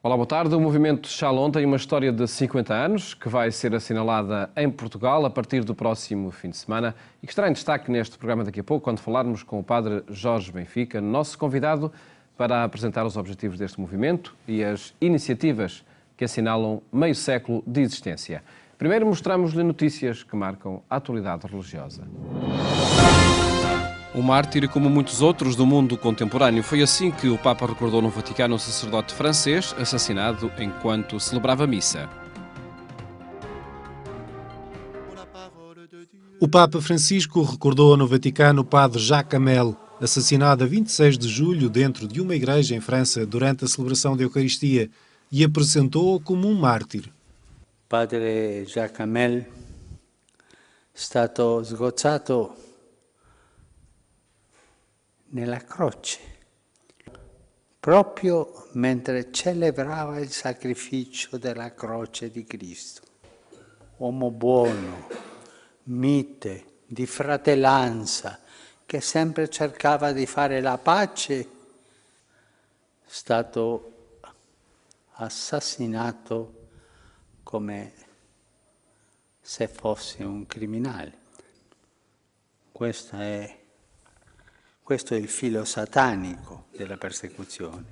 Olá, boa tarde. O movimento Shalom tem uma história de 50 anos que vai ser assinalada em Portugal a partir do próximo fim de semana e que estará em destaque neste programa daqui a pouco, quando falarmos com o padre Jorge Benfica, nosso convidado para apresentar os objetivos deste movimento e as iniciativas que assinalam meio século de existência. Primeiro mostramos-lhe notícias que marcam a atualidade religiosa. Um mártir como muitos outros do mundo contemporâneo. Foi assim que o Papa recordou no Vaticano um sacerdote francês assassinado enquanto celebrava missa. O Papa Francisco recordou no Vaticano o padre Jacques Hamel, assassinado a 26 de julho dentro de uma igreja em França durante a celebração da Eucaristia, e apresentou-o como um mártir. Padre Jacques Hamel è stato sgozzato nella croce, proprio mentre celebrava il sacrificio della croce di Cristo. Uomo buono, mite, di fratellanza, che sempre cercava di fare la pace, è stato assassinato come se fosse un criminale. Questo è il filo satanico della persecuzione.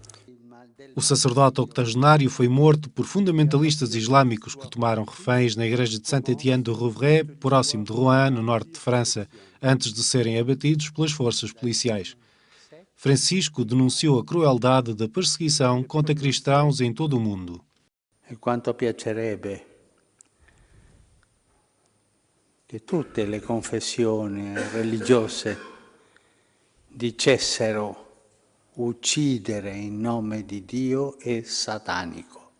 O sacerdote octogenário foi morto por fundamentalistas islâmicos que tomaram reféns na igreja de Saint-Étienne de Rouvray, próximo de Rouen, no norte de França, antes de serem abatidos pelas forças policiais. Francisco denunciou a crueldade da perseguição contra cristãos em todo o mundo. E quanto piacerebbe che tutte le confessioni religiose dicessero uccidere in nome di Dio è satanico.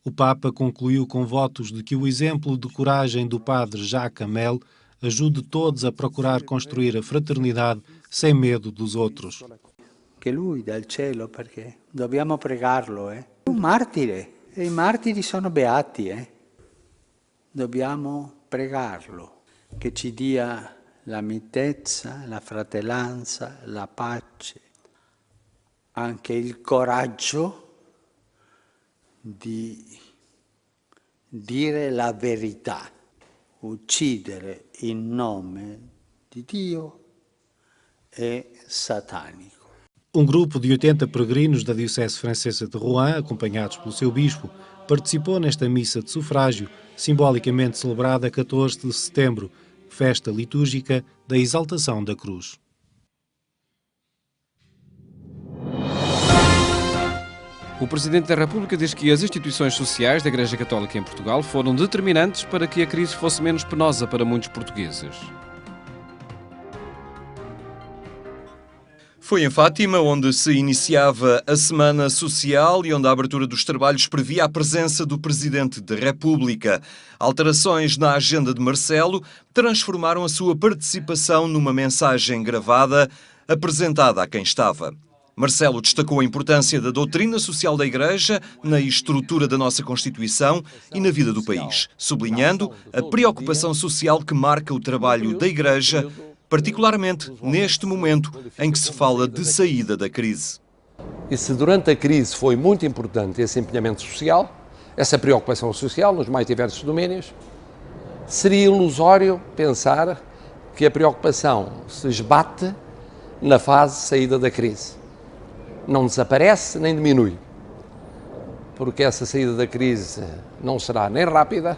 O Papa concluiu com votos de que o exemplo de coragem do padre Jacques Hamel ajude todos a procurar construir a fraternidade sem medo dos outros. Che lui dal cielo, perché dobbiamo pregarlo, È un martire, e i martiri sono beati, Dobbiamo pregarlo, che ci dia la mitezza, la fratellanza, la pace, anche il coraggio di dire la verità. Uccidere in nome di Dio è satanico. Um grupo de 80 peregrinos da Diocese Francesa de Rouen, acompanhados pelo seu bispo, participou nesta missa de sufrágio, simbolicamente celebrada a 14 de setembro, festa litúrgica da Exaltação da Cruz. O Presidente da República diz que as instituições sociais da Igreja Católica em Portugal foram determinantes para que a crise fosse menos penosa para muitos portugueses. Foi em Fátima, onde se iniciava a Semana Social e onde a abertura dos trabalhos previa a presença do Presidente da República. Alterações na agenda de Marcelo transformaram a sua participação numa mensagem gravada apresentada a quem estava. Marcelo destacou a importância da doutrina social da Igreja na estrutura da nossa Constituição e na vida do país, sublinhando a preocupação social que marca o trabalho da Igreja, particularmente neste momento em que se fala de saída da crise. E se durante a crise foi muito importante esse empenhamento social, essa preocupação social nos mais diversos domínios, seria ilusório pensar que a preocupação se esbate na fase de saída da crise. Não desaparece nem diminui, porque essa saída da crise não será nem rápida,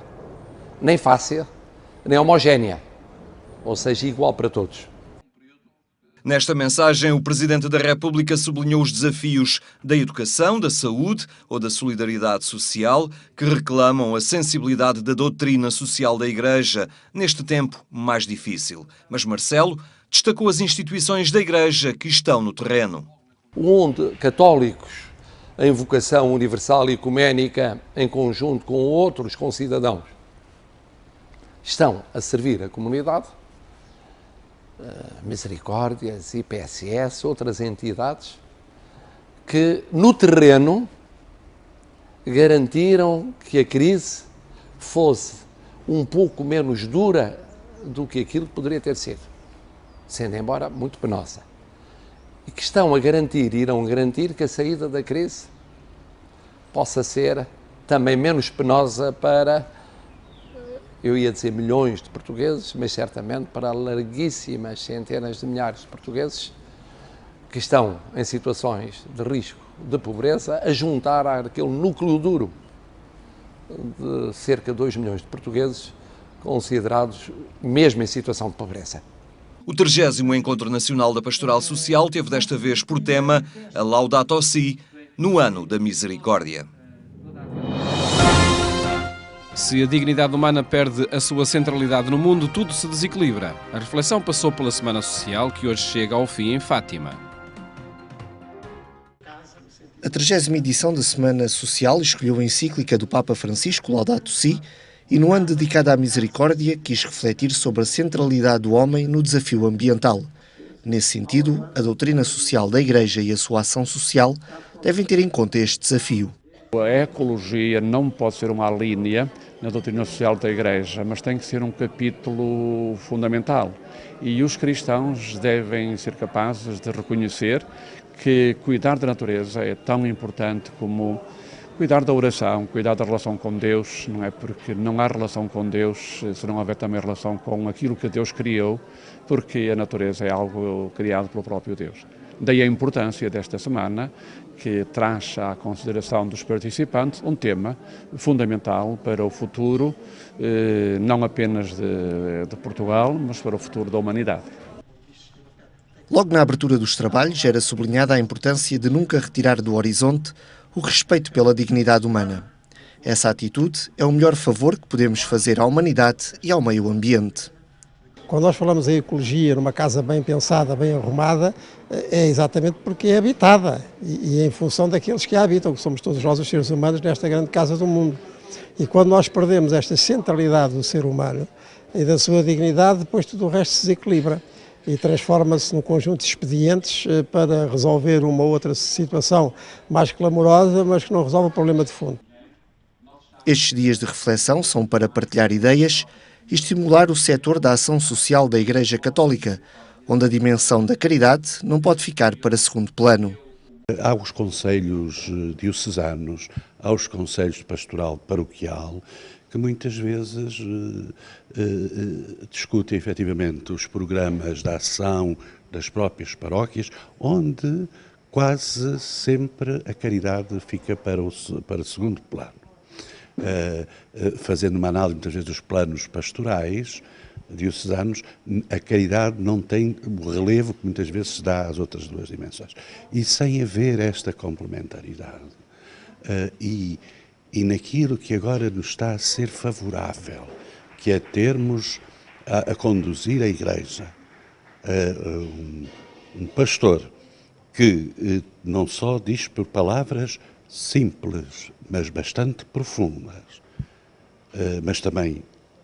nem fácil, nem homogénea, ou seja, igual para todos. Nesta mensagem, o Presidente da República sublinhou os desafios da educação, da saúde ou da solidariedade social que reclamam a sensibilidade da doutrina social da Igreja neste tempo mais difícil. Mas Marcelo destacou as instituições da Igreja que estão no terreno. Onde católicos em vocação universal e ecuménica, em conjunto com outros concidadãos, estão a servir a comunidade, Misericórdias, IPSS, outras entidades, que no terreno garantiram que a crise fosse um pouco menos dura do que aquilo que poderia ter sido, sendo embora muito penosa. E que estão a garantir, irão garantir que a saída da crise possa ser também menos penosa para, eu ia dizer milhões de portugueses, mas certamente para larguíssimas centenas de milhares de portugueses que estão em situações de risco de pobreza, a juntar àquele núcleo duro de cerca de 2 milhões de portugueses considerados mesmo em situação de pobreza. O 30º Encontro Nacional da Pastoral Social teve desta vez por tema a Laudato Si, no ano da misericórdia. Se a dignidade humana perde a sua centralidade no mundo, tudo se desequilibra. A reflexão passou pela Semana Social, que hoje chega ao fim em Fátima. A 30ª edição da Semana Social escolheu a encíclica do Papa Francisco, Laudato Si, e no ano dedicado à misericórdia quis refletir sobre a centralidade do homem no desafio ambiental. Nesse sentido, a doutrina social da Igreja e a sua ação social devem ter em conta este desafio. A ecologia não pode ser uma linha na doutrina social da Igreja, mas tem que ser um capítulo fundamental. E os cristãos devem ser capazes de reconhecer que cuidar da natureza é tão importante como cuidar da oração, cuidar da relação com Deus. Não é porque não há relação com Deus se não houver também relação com aquilo que Deus criou, porque a natureza é algo criado pelo próprio Deus. Daí a importância desta semana, que traz à consideração dos participantes um tema fundamental para o futuro, não apenas de Portugal, mas para o futuro da humanidade. Logo na abertura dos trabalhos era sublinhada a importância de nunca retirar do horizonte o respeito pela dignidade humana. Essa atitude é o melhor favor que podemos fazer à humanidade e ao meio ambiente. Quando nós falamos em ecologia, numa casa bem pensada, bem arrumada, é exatamente porque é habitada e é em função daqueles que a habitam, que somos todos nós os seres humanos nesta grande casa do mundo. E quando nós perdemos esta centralidade do ser humano e da sua dignidade, depois tudo o resto se desequilibra e transforma-se num conjunto de expedientes para resolver uma ou outra situação mais clamorosa, mas que não resolve o problema de fundo. Estes dias de reflexão são para partilhar ideias e estimular o setor da ação social da Igreja Católica, onde a dimensão da caridade não pode ficar para segundo plano. Há os conselhos diocesanos, há os conselhos de pastoral paroquial, que muitas vezes discutem efetivamente os programas de ação das próprias paróquias, onde quase sempre a caridade fica para segundo plano. Fazendo uma análise muitas vezes dos planos pastorais diocesanos, a caridade não tem o relevo que muitas vezes se dá às outras duas dimensões. E sem haver esta complementaridade e naquilo que agora nos está a ser favorável, que é termos a conduzir a Igreja um pastor que não só diz por palavras simples, mas bastante profundas, mas também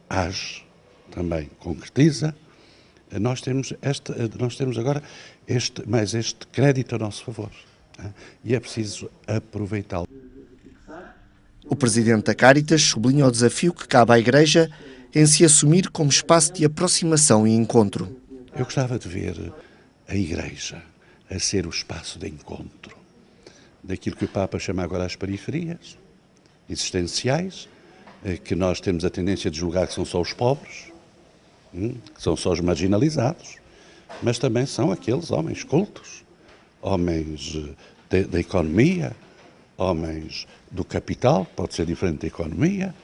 age, também concretiza, nós temos agora este crédito a nosso favor, e é preciso aproveitá-lo. O presidente da Cáritas sublinha o desafio que cabe à Igreja em se assumir como espaço de aproximação e encontro. Eu gostava de ver a Igreja a ser o espaço de encontro daquilo que o Papa chama agora as periferias existenciais, que nós temos a tendência de julgar que são só os pobres, que são só os marginalizados, mas também são aqueles homens cultos, homens da economia, homens do capital, pode ser diferente da economia,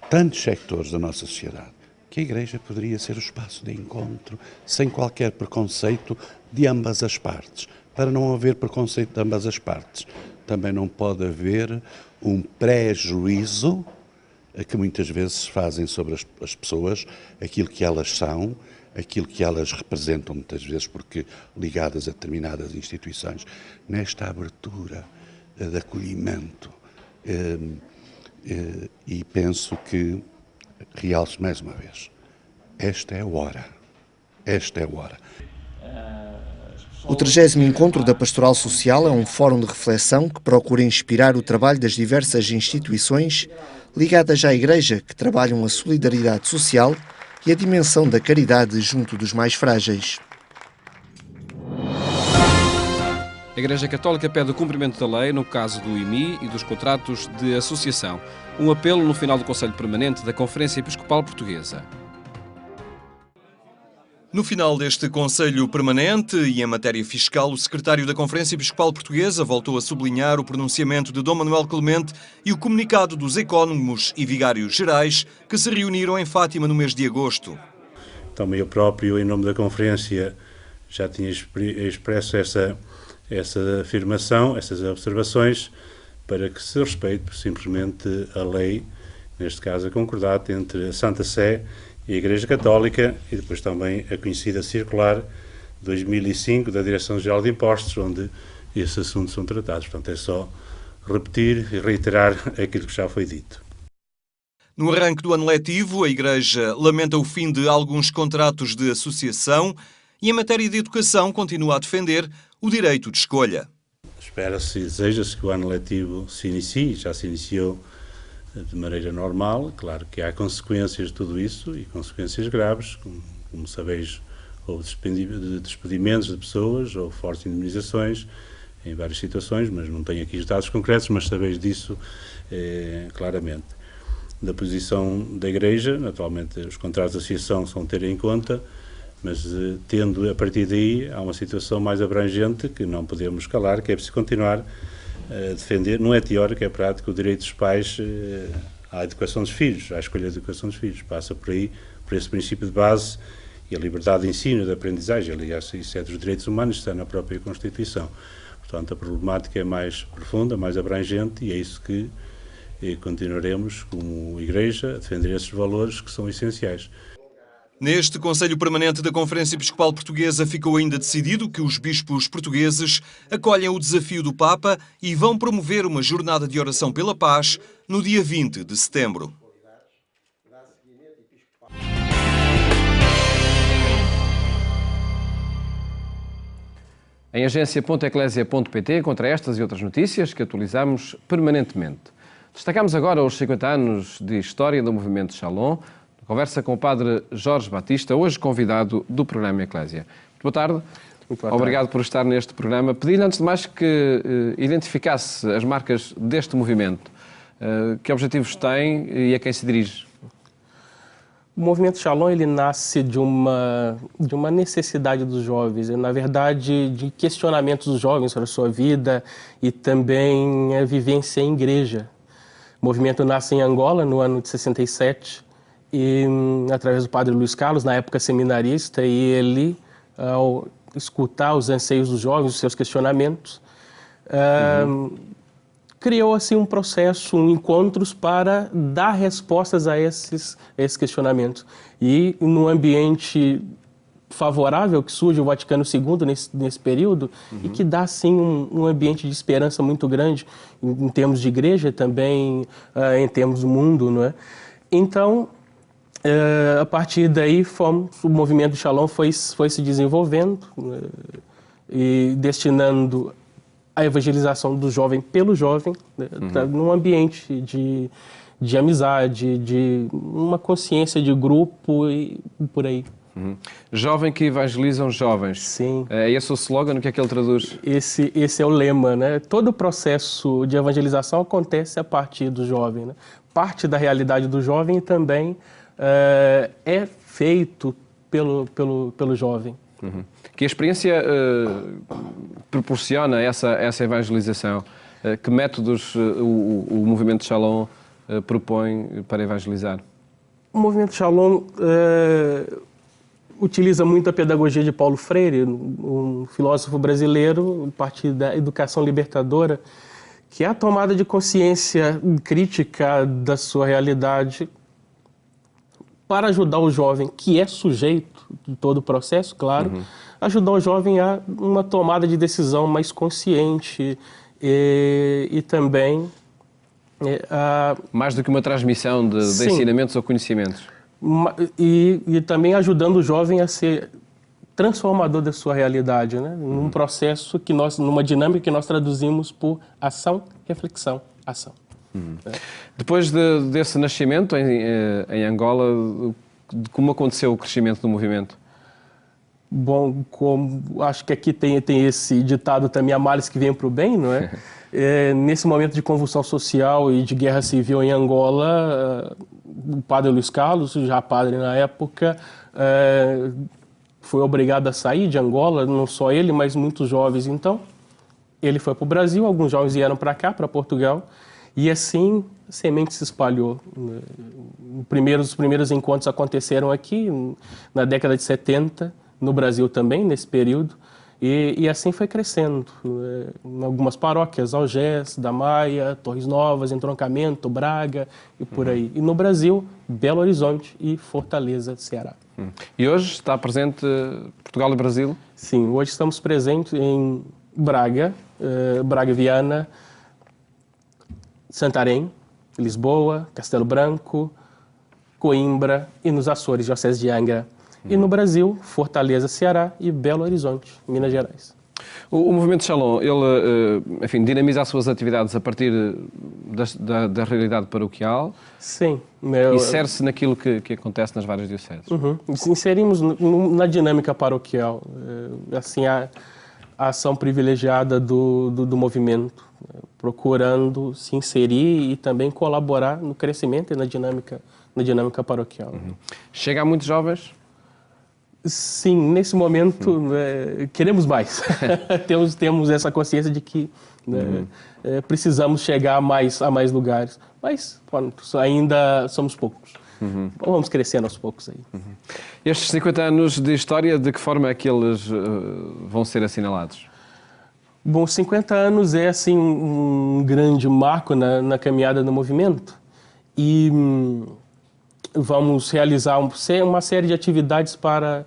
tantos sectores da nossa sociedade, que a Igreja poderia ser o espaço de encontro, sem qualquer preconceito de ambas as partes. Para não haver preconceito de ambas as partes, também não pode haver um prejuízo que muitas vezes fazem sobre as pessoas, aquilo que elas são, aquilo que elas representam, muitas vezes porque ligadas a determinadas instituições. Nesta abertura de acolhimento, e penso que, realço mais uma vez, esta é a hora. O 30º Encontro da Pastoral Social é um fórum de reflexão que procura inspirar o trabalho das diversas instituições ligadas à Igreja que trabalham a solidariedade social e a dimensão da caridade junto dos mais frágeis. A Igreja Católica pede o cumprimento da lei no caso do IMI e dos contratos de associação. Um apelo no final do Conselho Permanente da Conferência Episcopal Portuguesa. No final deste Conselho Permanente e em matéria fiscal, o secretário da Conferência Episcopal Portuguesa voltou a sublinhar o pronunciamento de Dom Manuel Clemente e o comunicado dos ecónomos e vigários gerais que se reuniram em Fátima no mês de agosto. Também eu próprio, em nome da Conferência, já tinha expresso essa afirmação, essas observações, para que se respeite simplesmente a lei, neste caso a concordata entre a Santa Sé e a Igreja Católica, e depois também a conhecida circular 2005 da Direção-Geral de Impostos, onde esses assuntos são tratados. Portanto, é só repetir e reiterar aquilo que já foi dito. No arranque do ano letivo, a Igreja lamenta o fim de alguns contratos de associação e, em matéria de educação, continua a defender o direito de escolha. Espera-se e deseja-se que o ano letivo se inicie, já se iniciou de maneira normal. Claro que há consequências de tudo isso, e consequências graves, como sabeis, houve despedimentos de pessoas, houve fortes indemnizações em várias situações, mas não tenho aqui os dados concretos, mas sabeis disso claramente. Da posição da Igreja, naturalmente os contratos de associação são ter em conta, mas tendo a partir daí há uma situação mais abrangente que não podemos calar, que é preciso continuar a defender, não é teórico, é prático, o direito dos pais à educação dos filhos, à escolha da educação dos filhos. Passa por aí, por esse princípio de base e a liberdade de ensino, de aprendizagem. Aliás, isso é dos direitos humanos, está na própria Constituição. Portanto, a problemática é mais profunda, mais abrangente, e é isso que continuaremos, como Igreja, a defender esses valores que são essenciais. Neste Conselho Permanente da Conferência Episcopal Portuguesa ficou ainda decidido que os bispos portugueses acolhem o desafio do Papa e vão promover uma jornada de oração pela paz no dia 20 de setembro. Em agência.eclesia.pt, contra estas e outras notícias que atualizamos permanentemente. Destacamos agora os 50 anos de história do movimento Shalom. Conversa com o padre Jorge Batista, hoje convidado do programa Eclésia. Boa tarde. Muito boa tarde. Obrigado por estar neste programa. Pedi-lhe, antes de mais, que identificasse as marcas deste movimento. Que objetivos tem e a quem se dirige? O movimento Shalom, ele nasce de uma necessidade dos jovens, na verdade, de questionamentos dos jovens sobre a sua vida e também a vivência em igreja. O movimento nasce em Angola, no ano de 67, e através do padre Luiz Carlos, na época seminarista, e ele, ao escutar os anseios dos jovens, os seus questionamentos, criou assim um processo, encontros para dar respostas a esses questionamentos. E no ambiente favorável que surge o Vaticano II nesse período, e que dá assim um ambiente de esperança muito grande em termos de igreja, também em termos do mundo, não é? Então, a partir daí, o movimento Shalom foi se desenvolvendo e destinando a evangelização do jovem pelo jovem, num ambiente de amizade, de uma consciência de grupo e por aí. Jovem que evangelizam jovens. Sim. É esse o slogan, o que é que ele traduz? Esse é o lema, né? Todo o processo de evangelização acontece a partir do jovem, né? Parte da realidade do jovem também é feito pelo jovem. Que experiência proporciona essa evangelização? Que métodos o movimento Shalom propõe para evangelizar? O movimento Shalom utiliza muito a pedagogia de Paulo Freire, um filósofo brasileiro, a partir da educação libertadora, que é a tomada de consciência crítica da sua realidade para ajudar o jovem, que é sujeito de todo o processo, claro, ajudar o jovem a uma tomada de decisão mais consciente e também... mais do que uma transmissão de ensinamentos ou conhecimentos. E também ajudando o jovem a ser transformador da sua realidade, né? Num processo numa dinâmica que nós traduzimos por ação, reflexão, ação. Depois desse nascimento em Angola, como aconteceu o crescimento do movimento? Bom, como acho que aqui tem esse ditado também, há males que vêm para o bem, não é? Nesse momento de convulsão social e de guerra civil em Angola, o padre Luiz Carlos, já padre na época, foi obrigado a sair de Angola, não só ele, mas muitos jovens. Então, ele foi para o Brasil, alguns jovens vieram para cá, para Portugal, e assim a semente se espalhou. Os primeiros encontros aconteceram aqui, na década de 70, no Brasil também, nesse período, e assim foi crescendo. Em algumas paróquias, Algés, da Maia, Torres Novas, Entroncamento, Braga e por aí. E no Brasil, Belo Horizonte e Fortaleza, Ceará. E hoje está presente Portugal e Brasil? Sim, hoje estamos presentes em Braga, Braga Viana, Santarém, Lisboa, Castelo Branco, Coimbra e nos Açores, Diocese de Angra. E no Brasil, Fortaleza, Ceará e Belo Horizonte, Minas Gerais. O Movimento Shalom, ele, enfim, dinamiza as suas atividades a partir da realidade paroquial. Sim. E insere-se naquilo que acontece nas várias dioceses. Inserimos na dinâmica paroquial, assim, a ação privilegiada do movimento, procurando se inserir e também colaborar no crescimento e na dinâmica paroquial. Chega a muitos jovens? Sim, nesse momento queremos mais. temos essa consciência de que precisamos chegar a mais lugares, mas ainda somos poucos. Vamos crescendo aos poucos aí. Estes 50 anos de história, de que forma é que eles vão ser assinalados? Bom, 50 anos é assim um grande marco na caminhada do movimento e vamos realizar uma série de atividades para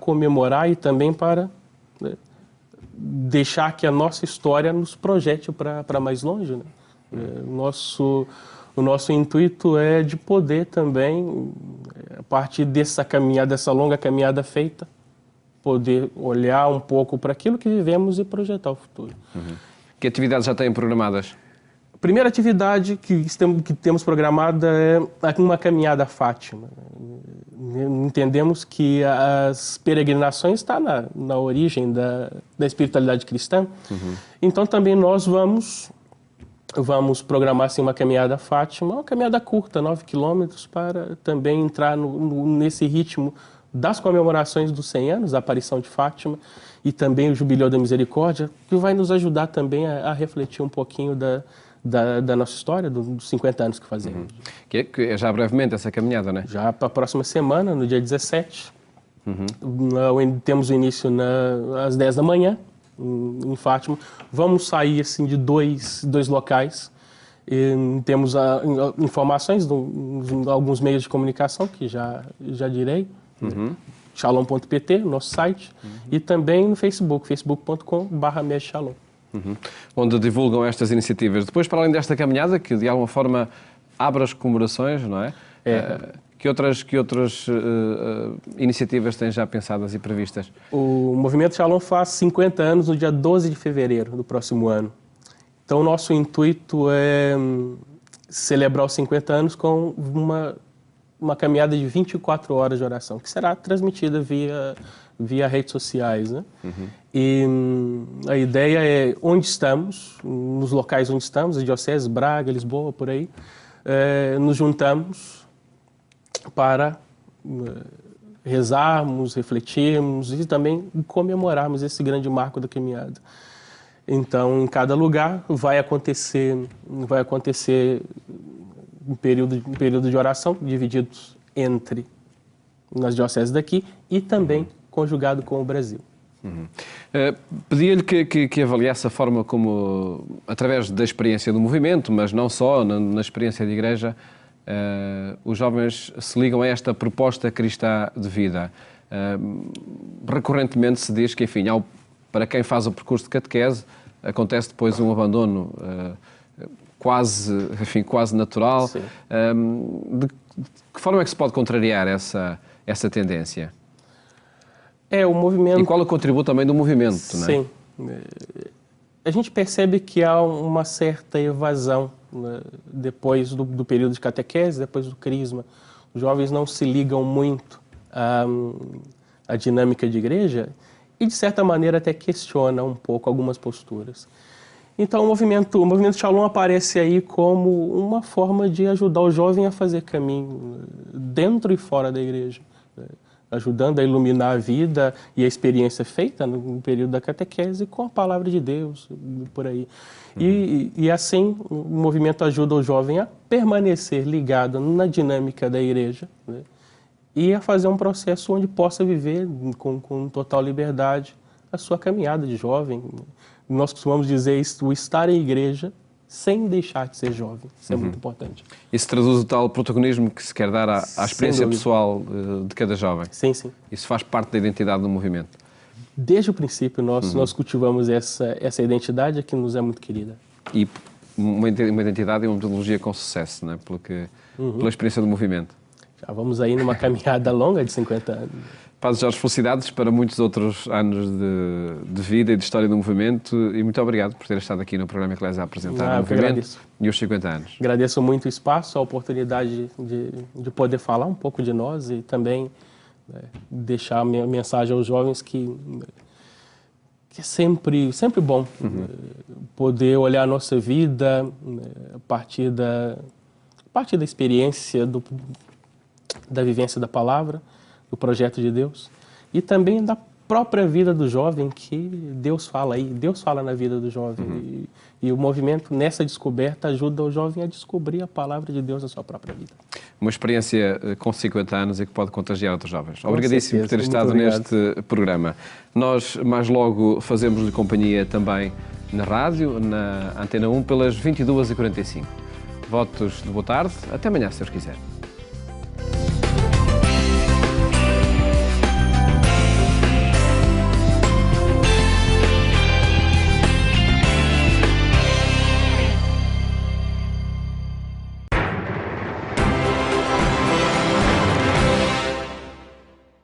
comemorar e também para deixar que a nossa história nos projete para mais longe, né? O nosso intuito é de poder também, a partir dessa longa caminhada feita, poder olhar um pouco para aquilo que vivemos e projetar o futuro. Que atividades já têm programadas? A primeira atividade que temos programada é uma caminhada a Fátima. Entendemos que as peregrinações estão na origem da espiritualidade cristã. Então também nós vamos programar assim, uma caminhada a Fátima, uma caminhada curta, 9 quilômetros, para também entrar nesse ritmo das comemorações dos 100 anos, da aparição de Fátima, e também o Jubileu da Misericórdia, que vai nos ajudar também a refletir um pouquinho da nossa história, dos 50 anos que fazemos. Que é já brevemente essa caminhada, não é? Já para a próxima semana, no dia 17. Temos o início às 10 da manhã, em Fátima. Vamos sair assim, de dois locais. Temos informações de alguns meios de comunicação, que já direi. Shalom.pt, nosso site. E também no Facebook, facebook.com/meshalom. Onde divulgam estas iniciativas. Depois, para além desta caminhada, que de alguma forma abre as comemorações, não é? Que outras iniciativas têm já pensadas e previstas? O Movimento Shalom faz 50 anos no dia 12 de fevereiro do próximo ano. Então, o nosso intuito é celebrar os 50 anos com uma caminhada de 24 horas de oração, que será transmitida via redes sociais, né? E a ideia é onde estamos, nos locais onde estamos, as dioceses, Braga, Lisboa, por aí, nos juntamos para rezarmos, refletirmos e também comemorarmos esse grande marco da caminhada. Então, em cada lugar vai acontecer um período de oração divididos nas dioceses daqui e também conjugado com o Brasil. Pedia-lhe que avaliasse a forma como, através da experiência do movimento, mas não só, na experiência de igreja, os jovens se ligam a esta proposta cristã de vida. Recorrentemente se diz que, enfim, para quem faz o percurso de catequese, acontece depois um abandono quase natural. De que forma é que se pode contrariar essa tendência? O movimento... E qual é o contributo também do movimento? Sim. Não é? A gente percebe que há uma certa evasão, né, depois do período de catequese, depois do crisma. Os jovens não se ligam muito a dinâmica de igreja e, de certa maneira, até questiona um pouco algumas posturas. Então, o movimento Shalom aparece aí como uma forma de ajudar o jovem a fazer caminho dentro e fora da igreja, ajudando a iluminar a vida e a experiência feita no período da catequese com a palavra de Deus, por aí. E assim, o movimento ajuda o jovem a permanecer ligado na dinâmica da igreja, né? E a fazer um processo onde possa viver com total liberdade a sua caminhada de jovem. Nós costumamos dizer o estar em igreja sem deixar de ser jovem. Isso é muito importante. Isso traduz o tal protagonismo que se quer dar à experiência pessoal de cada jovem. Sim, sim. Isso faz parte da identidade do movimento. Desde o princípio, nós cultivamos essa identidade que nos é muito querida. E uma identidade e uma metodologia com sucesso, não é? Pela experiência do movimento. Já vamos aí numa caminhada longa de 50 anos. Padre Jorge, felicidades para muitos outros anos de vida e de história do movimento e muito obrigado por ter estado aqui no programa Eclésia a apresentar o movimento e os 50 anos. Agradeço muito o espaço, a oportunidade de poder falar um pouco de nós e também deixar a minha mensagem aos jovens que é sempre bom poder olhar a nossa vida a partir da experiência da vivência da palavra, do projeto de Deus e também da própria vida do jovem que Deus fala aí, Deus fala na vida do jovem e o movimento nessa descoberta ajuda o jovem a descobrir a palavra de Deus na sua própria vida. Uma experiência com 50 anos e que pode contagiar outros jovens. Obrigadíssimo por ter estado neste programa. Nós mais logo fazemos-lhe companhia também na rádio, na Antena 1 pelas 22h45. Votos de boa tarde, até amanhã se Deus quiser.